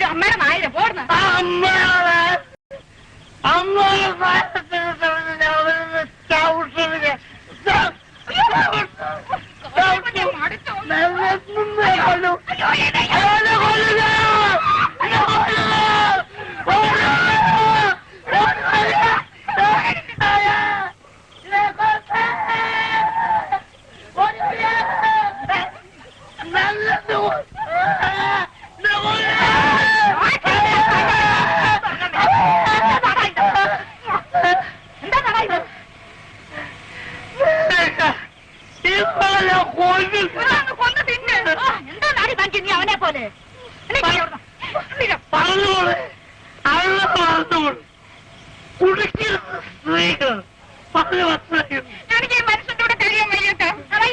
അമ്മയുടെ നായില്ല പോടുന്ന എനിക്ക് ഈ മനുഷ്യന്റെ കൂടെ കഴിയാൻ കഴിയട്ടെ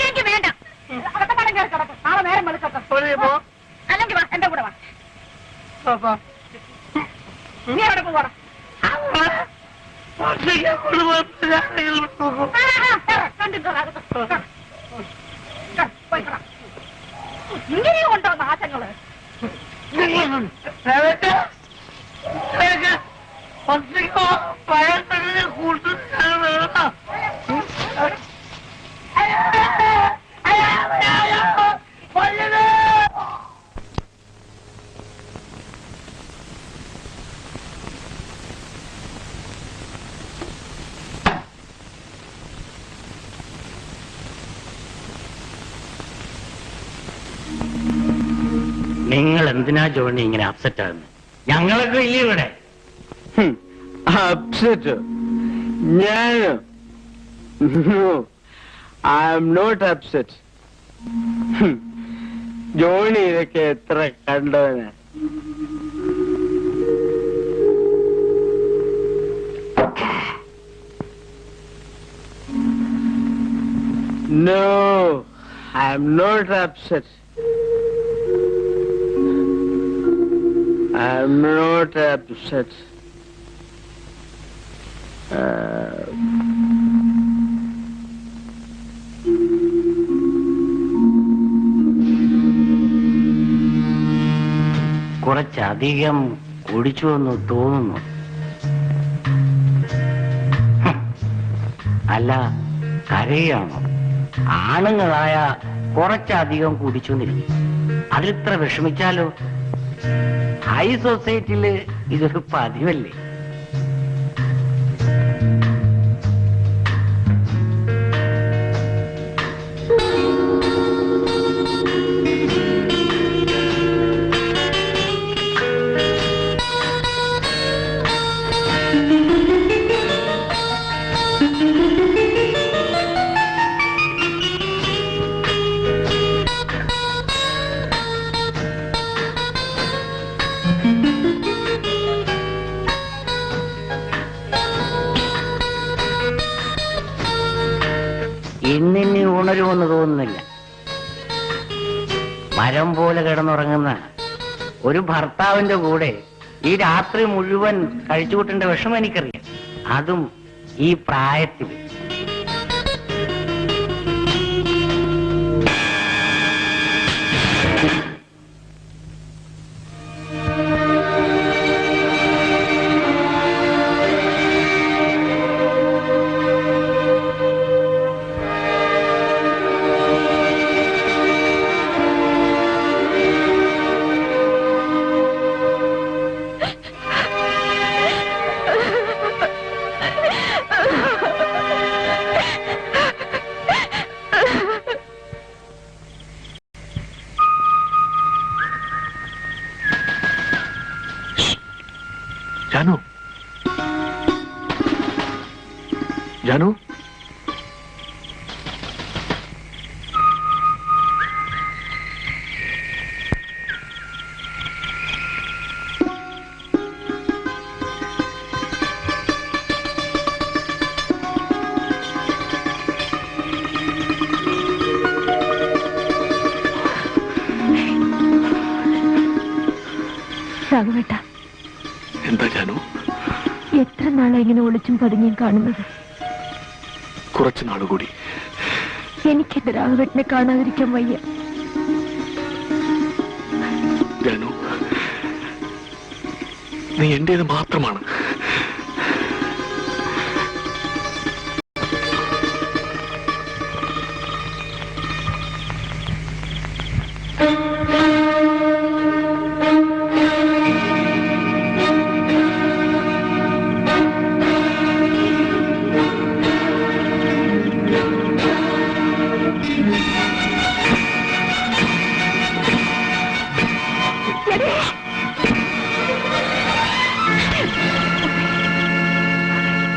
എനിക്ക് വേണ്ട അതൊക്കെ കടം കയറി കിടക്കും നാളെ നേരം വെളുക്കട്ടെ അല്ലെങ്കിൽ വാ എന്റെ കൂടെ വാ നീ എവിടെ പോകണം ഇങ്ങനെയും ഉണ്ടോ നാശങ്ങള് നിങ്ങൾ എന്തിനാ ജോണി ഇങ്ങനെ അപ്സെറ്റ് ആകുന്നത്? ഞങ്ങളൊക്കെ ഇല്ല ഇവിടെ. അപ്സെറ്റ് ഞാനോ? I am not upset. Johnny ഇതൊക്കെ എത്ര കണ്ടവനാ. No, I am not upset. I am not upset. കുറച്ചധികം കുടിച്ചു എന്ന് തോന്നുന്നു. അല്ല, കരയാണോ? ആണുങ്ങളായ കുറച്ചധികം കുടിച്ചു എന്നിരിക്കും. അതിലിത്ര വിഷമിച്ചാലോ? ഹൈ സൊസൈറ്റിയില് ഇതൊരു പതിവല്ലേ? ഇന്നിനി ഉണരുമെന്ന് തോന്നുന്നില്ല. മരം പോലെ കിടന്നുറങ്ങുന്ന ഒരു ഭർത്താവിന്റെ കൂടെ ഈ രാത്രി മുഴുവൻ കഴിച്ചുകൂട്ടേണ്ട വിഷമം എനിക്കറിയാം. അതും ഈ പ്രായത്തിൽ. जानू, जानू, രാഘവേട്ട, എന്താ ജാനു? എത്ര നാളെ ഇങ്ങനെ ഒളിച്ചും പതുങ്ങിയും കാണുന്നത്? കുറച്ചു നാളുകൂടി. എനിക്കെന്റെ രാഘവേട്ടനെ കാണാതിരിക്കാൻ വയ്യ. ജാനു, നീ എന്റേത് മാത്രമാണ്.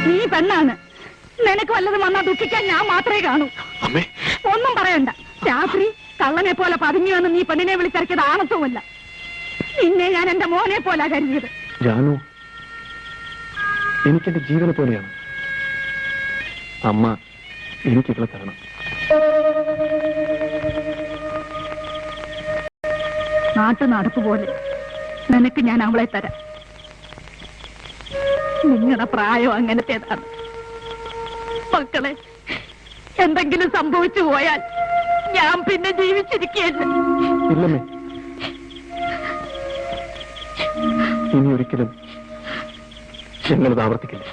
നീ പെണ്ണാണ്. നിനക്ക് വല്ലതും വന്നാ ദുഃഖിക്കാൻ ഞാൻ മാത്രമേ കാണൂ. അമ്മേ, ഒന്നും പറയണ്ട. രാത്രി കള്ളനെ പോലെ പതുങ്ങിവന്ന് നീ പെണ്ണിനെ വിളിച്ചിറക്കിയത് ആണത്വമല്ല. നിന്നെ ഞാൻ എന്റെ മോനെ പോലെ കരുതിയത്. ജാനു എനിക്കെന്റെ ജീവനെ പോലെയാണ്. അമ്മ എനിക്കിവിടെ തരണം. നാട്ടു നടപ്പ് പോലെ നിനക്ക് ഞാൻ അവളെ തരാം. നിങ്ങളുടെ പ്രായം അങ്ങനത്തേതാണ്. മക്കളെ, എന്തെങ്കിലും സംഭവിച്ചു പോയാൽ ഞാൻ പിന്നെ ജീവിച്ചിരിക്കുകയല്ല. ഇല്ലമ്മേ, ഇനി ഒരിക്കലും ഞങ്ങളത് ആവർത്തിക്കില്ല.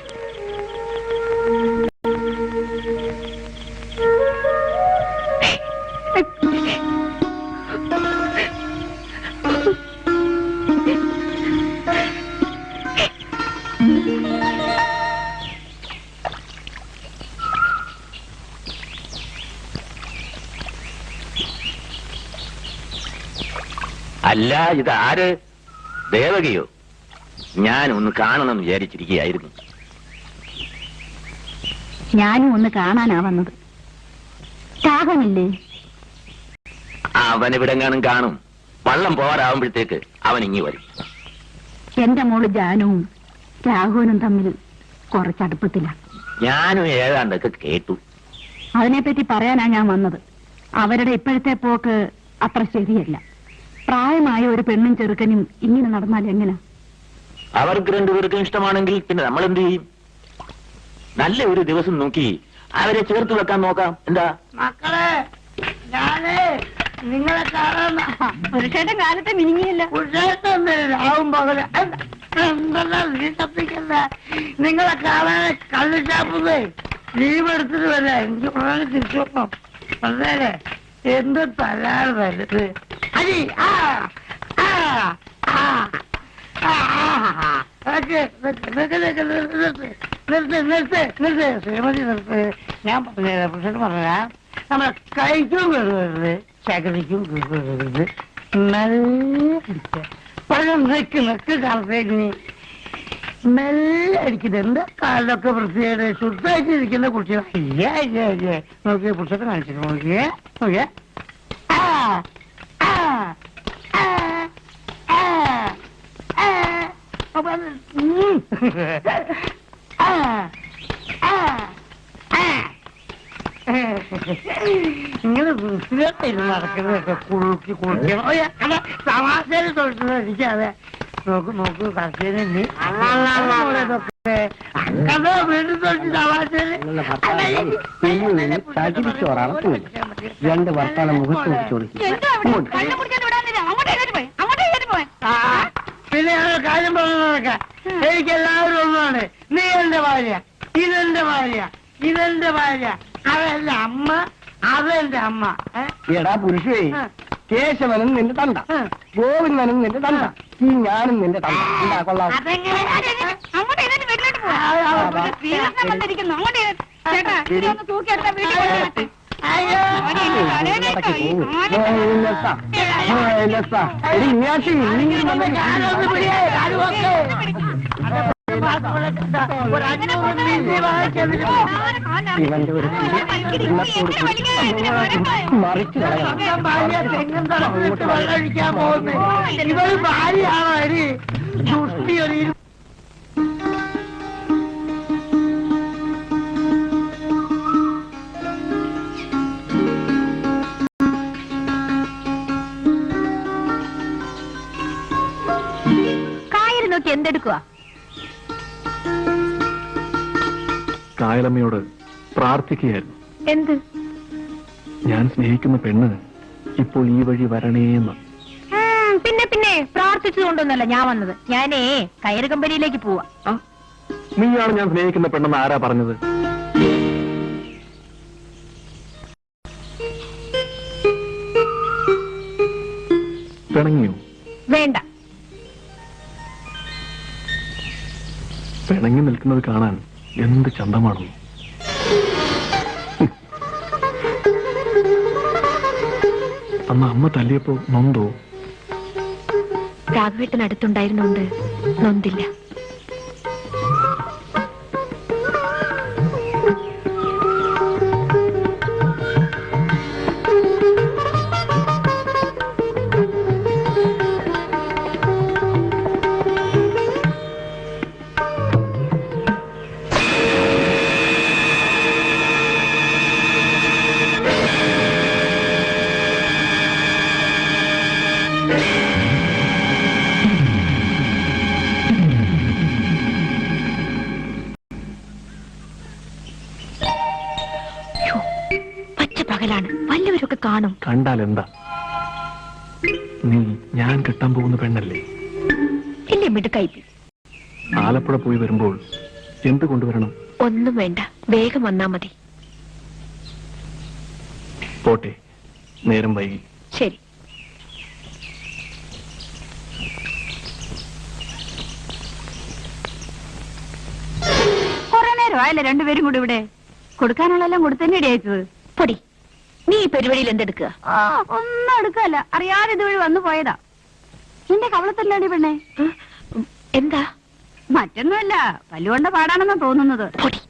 അല്ല, ഇതാര്? ദേവകിയോ? ഞാൻ ഒന്ന് കാണണമെന്ന് വിചാരിച്ചിരിക്കുകയായിരുന്നു. ഞാനും ഒന്ന് കാണാനാ വന്നത്. രാഘവനില്ലേ? അവനിവിടെങ്ങാനും കാണും. വള്ളം പോരാകുമ്പോഴത്തേക്ക് അവൻ ഇങ്ങി വരും. എന്റെ മോള് ജാനുവും രാഘവനും തമ്മിൽ കുറച്ചടുപ്പത്തില്ല. ഞാനും ഏതാണ്ടൊക്കെ കേട്ടു. അതിനെപ്പറ്റി പറയാനാ ഞാൻ വന്നത്. അവരുടെ ഇപ്പോഴത്തെ പോക്ക് അത്ര ശരിയല്ല. പ്രായമായ ഒരു പെണ്ണും ചെറുക്കനും ഇങ്ങനെ നടന്നാൽ എങ്ങനെ? അവർക്ക് രണ്ടുപേർക്കും ഇഷ്ടമാണെങ്കിൽ പിന്നെ നമ്മൾ എന്ത് ചെയ്യും? നല്ല ഒരു ദിവസം നോക്കി അവരെ ചേർത്ത് വെക്കാൻ നോക്കാം. എന്താ മക്കളെ, ഞാനേ നിങ്ങളെ കാണാൻ പുരുഷന്റെ കാലത്തെ മിനിങ്ങിയില്ല. രാവും പകല് എന്തെല്ലാം വീട്ടപ്പിക്കണ്ട. നിങ്ങളെ കാണാൻ കള്ളിച്ചാപ്പുന്നേ ലീവ് എടുത്തിട്ട് വരാ. എനിക്ക് ഉടനെ തിരിച്ചു വെക്കണം. അതേ എന്ത് തലാണ് വരുന്നത്. അരി ആ ആ ആ ശ്രീമതി നിർത്ത്. ഞാൻ പറഞ്ഞുതരാം. പുരുഷൻ പറഞ്ഞാ നമ്മളെ കഴിക്കും കയറുകരുത്, ശകലിക്കും കയറുകരുത്. മെല്ലെ അടിക്ക. പഴം നിക്ക് കാലത്തേക്ക് മെല്ലെ അടിക്കുന്നത്. എന്താ കാലിലൊക്കെ വൃത്തിയായിട്ട് ശുദ്ധമായിട്ടിരിക്കുന്ന കുട്ടികൾ. അയ്യേ നോക്കിയേ, പുരുഷത്തെ കാണിച്ചിട്ട് നോക്കിയേ നോക്കിയേ. ആ ആ ആ ഇങ്ങനെ വൃത്തിയായിട്ട് നടക്കുന്നതൊക്കെ കുളുക്കി കുളിക്കണം. തമാശയിൽ തൊഴിച്ചത് എനിക്കതെ. നോക്ക് കർഷകനെ വീണ്ടും തൊഴിച്ച് തമാശയില് രണ്ട് വർത്താനം മുഖത്ത് പിന്നെ കാര്യം പറഞ്ഞതൊക്കെ എനിക്കെല്ലാവരും ഒന്നാണ്. നീ എന്റെ ഭാര്യ, ഇതെന്റെ ഭാര്യ, ഇതെന്റെ ഭാര്യ, അതെന്റെ അമ്മ, അതെന്റെ അമ്മ. എടാ പുരുഷേ, കേശവനും നിന്റെ തണ്ട, ഗോവിന്ദനും നിന്റെ തണ്ട, ഈ ഞാനും നിന്റെ തണ്ട. എന്താ കൊള്ളാം? മീനാക്ഷി, ഇവന്റെ ഒരു മറിച്ച് വെള്ളമൊഴിക്കാൻ പോകുന്നത് ഇവര് ഭാര്യയാണോ? അരി ദുഷ്ടി ഒരു എന്തെടുക്കുക? കായലമ്മയോട് പ്രാർത്ഥിക്കുകയായിരുന്നു. എന്ത്? ഞാൻ സ്നേഹിക്കുന്ന പെണ്ണ് ഇപ്പോൾ ഈ വഴി വരണേന്ന്. പിന്നെ പിന്നെ പ്രാർത്ഥിച്ചുകൊണ്ടൊന്നല്ല ഞാൻ വന്നത്. ഞാനേ കയറ് കമ്പനിയിലേക്ക് പോവാ. നീയാണ് ഞാൻ സ്നേഹിക്കുന്ന പെണ്ണെന്ന് ആരാ പറഞ്ഞത്? പിണങ്ങിയോ? വേണ്ട. പിണങ്ങി നിൽക്കുന്നത് കാണാൻ എന്ത് ചന്തമാണെന്നോ. അന്ന് അമ്മ തല്ലിയപ്പോ നൊന്തോ? രാഘവേട്ടനടുത്തുണ്ടായിരുന്നോണ്ട് നൊന്തില്ല. പകലാണ്, വല്ലവരൊക്കെ കാണും. കണ്ടാൽ എന്താ? നീ ഞാൻ കെട്ടാൻ പോകുന്ന പെണ്ണല്ലേ? ഇല്ലേ മിടുക്കൈപ്പി. ആലപ്പുഴ പോയി വരുമ്പോൾ എന്ത് കൊണ്ടുവരണം? ഒന്നും വേണ്ട, വേഗം വന്നാ മതി. പോട്ടെ, നേരം വൈകി. ശരി. കുറെ നേരമായല്ലേ രണ്ടുപേരും കൂടി ഇവിടെ? കൊടുക്കാനുള്ളതെല്ലാം കൊടുത്തന്നെ അയച്ചത്. പൊടി, നീ ഈ പരിപാടിയിൽ എന്തെടുക്കുക? ഒന്നും എടുക്കല്ല, അറിയാതെ ഇതുവഴി വന്നു പോയതാ. നിന്റെ കവളത്തല്ലാടി പെണ്ണേ. എന്താ? മറ്റൊന്നുമല്ല, പല്ലുകൊണ്ട പാടാണെന്നാ തോന്നുന്നത്. പൊടി.